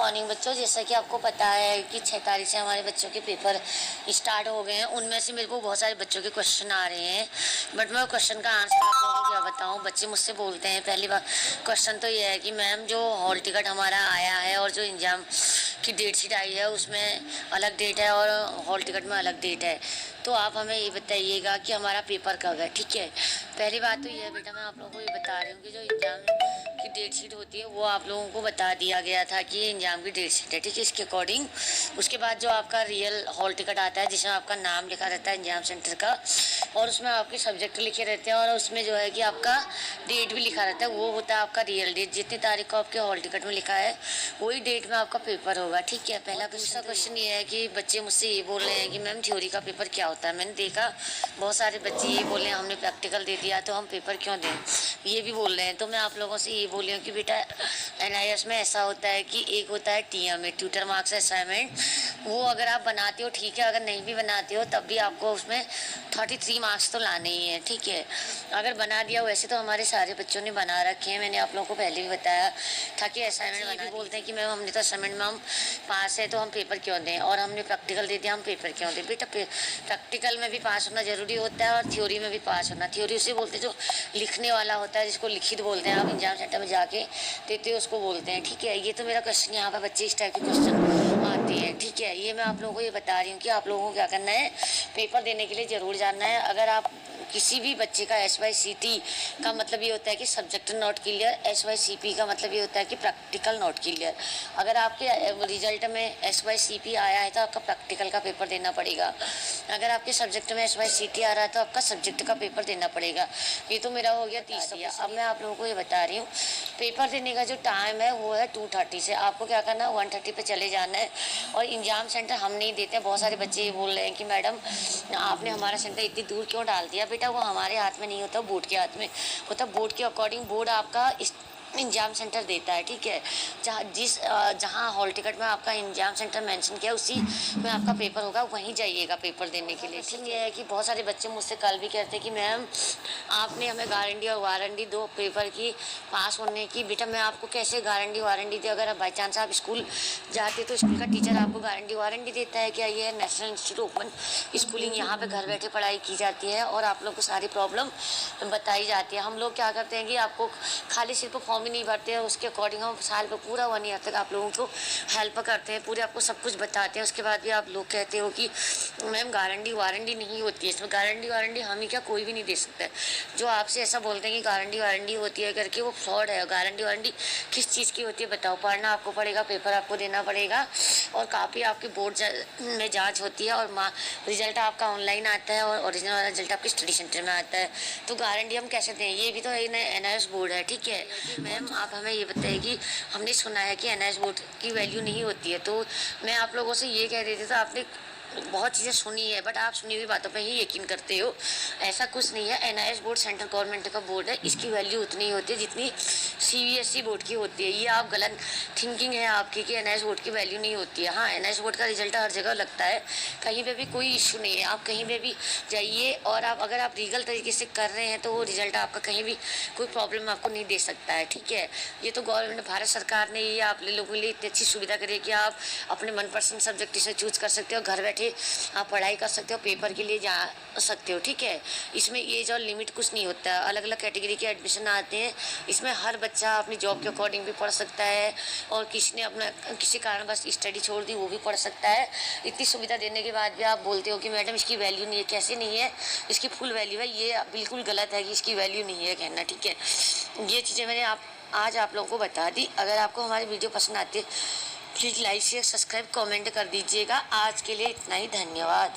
Morning बच्चों। जैसा कि आपको पता है कि 6 तारीख से हमारे बच्चों के पेपर स्टार्ट हो गए हैं। उनमें से मेरे को बहुत सारे बच्चों के क्वेश्चन आ रहे हैं, बट मैं क्वेश्चन का आंसर आप लोगों को क्या बताऊं। बच्चे मुझसे बोलते हैं, पहली बार क्वेश्चन तो ये है कि मैम जो हॉल टिकट हमारा आया है और जो एग्ज़ाम की डेट शीट आई है उसमें अलग डेट है और हॉल टिकट में अलग डेट है, तो आप हमें ये बताइएगा कि हमारा पेपर कब है। ठीक है, पहली बात तो ये है बेटा, मैं आप लोगों को ये बता रही हूँ कि जो एग्ज़ाम की डेट शीट होती है वो आप लोगों को बता दिया गया था कि ये एग्ज़ाम की डेट शीट है। ठीक है, इसके अकॉर्डिंग उसके बाद जो आपका रियल हॉल टिकट आता है जिसमें आपका नाम लिखा रहता है एग्ज़ाम सेंटर का, और उसमें आपके सब्जेक्ट लिखे रहते हैं और उसमें जो है कि आपका डेट भी लिखा रहता है, वो होता है आपका रियल डेट। जितनी तारीख को आपके हॉल टिकट में लिखा है वही डेट में आपका पेपर होगा। ठीक है, पहला दूसरा क्वेश्चन ये है कि बच्चे मुझसे ये बोल रहे हैं कि मैम थ्योरी का पेपर क्या होता है। मैंने देखा बहुत सारे बच्चे ये बोल रहे हैं हमने प्रैक्टिकल दे दिया तो हम पेपर क्यों दें, ये भी बोल रहे हैं। तो मैं आप लोगों से ये बोल रही हूँ कि बेटा NIS में ऐसा होता है कि एक होता है TMA, ट्यूटर मार्क्स असाइनमेंट, वो अगर आप बनाते हो ठीक है, अगर नहीं भी बनाते हो तब भी आपको उसमें 33 मार्क्स तो लाने ही है। ठीक है, अगर बना दिया, वैसे तो हमारे सारे बच्चों ने बना रखे हैं, मैंने आप लोगों को पहले भी बताया था कि असाइनमेंट बना भी बोलते हैं कि मैम हमने तो असाइनमेंट में हम पास है तो हम पेपर क्यों दें, और हमने प्रैक्टिकल दे दिया हम पेपर क्यों दें। बेटा प्रैक्टिकल में भी पास होना जरूरी होता है और थ्योरी में भी पास होना। थ्योरी उसे बोलते हैं जो लिखने वाला होता है, जिसको लिखित बोलते हैं, आप एग्जाम सेंटर में जाके देते हो उसको बोलते हैं। ठीक है, ये तो मेरा क्वेश्चन, यहाँ पर बच्चे इस टाइप के क्वेश्चन आते हैं। ठीक है, ये मैं आप लोगों को ये बता रही हूँ कि आप लोगों को क्या करना है, पेपर देने के लिए ज़रूर जानना है। अगर आप किसी भी बच्चे का SYCT का मतलब ये होता है कि सब्जेक्ट नॉट क्लियर, SYCP का मतलब ये होता है कि प्रैक्टिकल नॉट क्लियर। अगर आपके रिजल्ट में SYCP आया है तो आपका प्रैक्टिकल का पेपर देना पड़ेगा, अगर आपके सब्जेक्ट में SYCT आ रहा है तो आपका सब्जेक्ट का पेपर देना पड़ेगा। ये तो मेरा हो गया 30। अब मैं आप लोगों को ये बता रही हूँ, पेपर देने का जो टाइम है वो है 2:30 से। आपको क्या करना है, 1:30 पे चले जाना है। और एग्जाम सेंटर हम नहीं देते। बहुत सारे बच्चे ये बोल रहे हैं कि मैडम आपने हमारा सेंटर इतनी दूर क्यों डाल दिया। बेटा वो हमारे हाथ में नहीं होता, बोर्ड के हाथ में होता। बोर्ड के अकॉर्डिंग बोर्ड आपका एग्जाम सेंटर देता है। ठीक है, जहाँ हॉल टिकट में आपका एग्जाम सेंटर मेंशन किया उसी में आपका पेपर होगा, वहीं जाइएगा पेपर देने के लिए। ठीक है, कि बहुत सारे बच्चे मुझसे कल भी कहते हैं कि मैम आपने हमें गारंटी और वारंटी दो पेपर की पास होने की। बेटा मैं आपको कैसे गारंटी वारंटी दे, अगर आप बाई चांस आप स्कूल जाते तो स्कूल का टीचर आपको गारंटी वारंटी देता है क्या। ये नेशनल इंस्टीट्यूट ओपन स्कूलिंग, यहाँ पे घर बैठे पढ़ाई की जाती है और आप लोग को सारी प्रॉब्लम बताई जाती है। हम लोग क्या करते हैं कि आपको खाली सिर्फ फॉर्म भी नहीं भरते हैं, उसके अकॉर्डिंग हम साल पर पूरा 1 ईयर तक आप लोगों को हेल्प करते हैं, पूरे आपको सब कुछ बताते हैं। उसके बाद भी आप लोग कहते हो कि मैम गारंटी वारंटी नहीं होती है। इसमें गारंटी वारंटी हम ही क्या, कोई भी नहीं दे सकता है। जो आपसे ऐसा बोलते हैं कि गारंटी वारंटी होती है करके, वो फ्रॉड है। गारंटी वारंटी किस चीज़ की होती है बताओ। पढ़ना आपको पड़ेगा, पेपर आपको देना पड़ेगा और काफ़ी आपकी बोर्ड में जाँच होती है और रिजल्ट आपका ऑनलाइन आता है और ओरिजिनल वाला रिजल्ट आपके स्टडी सेंटर में आता है। तो गारंटी हम कैसे दें, ये भी तो NIS बोर्ड है। ठीक है, मैम आप हमें ये बताइए कि हमने सुना है कि NIS बोर्ड की वैल्यू नहीं होती है, तो मैं आप लोगों से ये कह रही थी, तो आपने बहुत चीज़ें सुनी है बट आप सुनी हुई बातों पे ही यकीन करते हो। ऐसा कुछ नहीं है। NIS बोर्ड सेंट्रल गवर्नमेंट का बोर्ड है, इसकी वैल्यू उतनी होती है जितनी CBSE बोर्ड की होती है। ये आप गलत थिंकिंग है आपकी कि NIS बोर्ड की वैल्यू नहीं होती है। हाँ, NIS बोर्ड का रिजल्ट हर जगह लगता है, कहीं पे भी कोई इशू नहीं है। आप कहीं पे भी जाइए और आप अगर आप लीगल तरीके से कर रहे हैं तो वो रिजल्ट आपका कहीं भी कोई प्रॉब्लम आपको नहीं दे सकता है। ठीक है, ये तो गवर्नमेंट भारत सरकार ने ये आप लोगों के लिए इतनी अच्छी सुविधा करी है कि आप अपने मनपसंद सब्जेक्ट से चूज कर सकते हो, घर बैठे आप पढ़ाई कर सकते हो, पेपर के लिए जा सकते हो। ठीक है, इसमें एज और लिमिट कुछ नहीं होता है। अलग अलग कैटेगरी के एडमिशन आते हैं, इसमें हर बच्चा अपनी जॉब के अकॉर्डिंग भी पढ़ सकता है और किसी ने अपना किसी कारण बस स्टडी छोड़ दी वो भी पढ़ सकता है। इतनी सुविधा देने के बाद भी आप बोलते हो कि मैडम इसकी वैल्यू नहीं है। कैसे नहीं है, इसकी फुल वैल्यू है। ये बिल्कुल गलत है कि इसकी वैल्यू नहीं है कहना। ठीक है, ये चीज़ें मैंने आज आप लोगों को बता दी। अगर आपको हमारी वीडियो पसंद आती है please like share subscribe comment कर दीजिएगा। आज के लिए इतना ही, धन्यवाद।